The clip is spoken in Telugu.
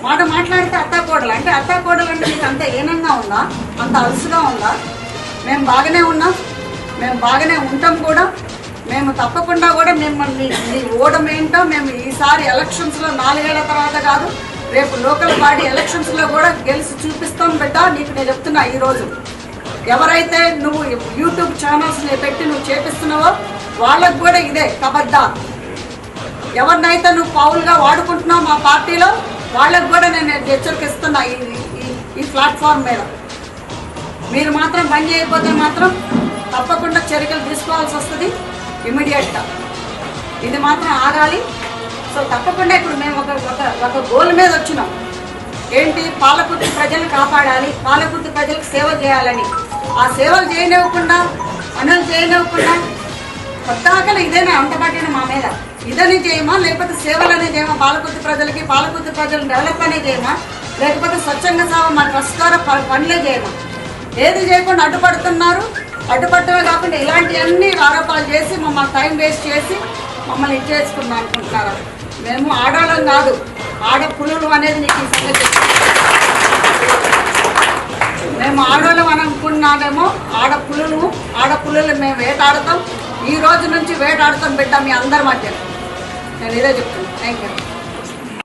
మాట మాట్లాడితే అత్తాకోడలు అంటే అత్తాకోడలు అంటే మీకు అంత హీనంగా ఉందా, అంత అలసుగా ఉందా? మేము బాగానే ఉన్నాం, మేము బాగానే ఉంటాం కూడా. మేము తప్పకుండా కూడా మిమ్మల్ని మీ ఓడమేంటో మేము ఈసారి ఎలక్షన్స్లో 4 ఏళ్ల తర్వాత కాదు, రేపు లోకల్ బాడీ ఎలక్షన్స్లో కూడా గెలిచి చూపిస్తాం బిడ్డ. నీకు నేను చెప్తున్నా, ఈరోజు ఎవరైతే నువ్వు యూట్యూబ్ ఛానల్స్ని పెట్టి నువ్వు చేపిస్తున్నావో వాళ్ళకు కూడా ఇదే కబద్దా. ఎవరినైతే నువ్వు పౌలుగా వాడుకుంటున్నావు మా పార్టీలో వాళ్ళకు కూడా నేను హెచ్చరికిస్తున్నా ఈ ప్లాట్ఫామ్ మీద. మీరు మాత్రం బంద్ చేయకపోతే మాత్రం తప్పకుండా చర్యలు తీసుకోవాల్సి వస్తుంది ఇమీడియట్గా. ఇది మాత్రం ఆగాలి. సో తప్పకుండా ఇప్పుడు మేము ఒక గోల్ మీద వచ్చినాం. ఏంటి? పాలకుర్తి ప్రజలను కాపాడాలి, పాలకుర్తి ప్రజలకు సేవ చేయాలని. ఆ సేవలు చేయనివ్వకుండా, పనులు చేయనివ్వకుండా కొత్తగా ఇదేనా అంటబట్టిన మా మీద? ఇదని చేయమా, లేకపోతే సేవలనే చేయమా? పాలకుర్తి ప్రజలకి, పాలకుర్తి ప్రజలను డెవలప్ అనే చేయమా, లేకపోతే స్వచ్ఛంగా సేవ మన ట్రస్ట్ ద్వారా పనులే చేయమా? ఏది చేయకుండా అడ్డుపడుతున్నారు. అడ్డుపట్టమే కాకుండా ఇలాంటివన్నీ ఆరోపణలు చేసి మమ్మల్ని టైం వేస్ట్ చేసి మమ్మల్ని ఇచ్చేసుకుందాం అనుకుంటున్నారు. మేము ఆడవాళ్ళం కాదు, ఆడపులులు అనేది నీకు ఈ సంగతి. మేము ఆడవాళ్ళం అని అనుకున్నామేమో, ఆడపులులు మేము వేటాడతాం. ఈ రోజు నుంచి వేటాడతాం బిడ్డ మీ అందరి మధ్య. నేను ఇదే చెప్తాను. Thank you.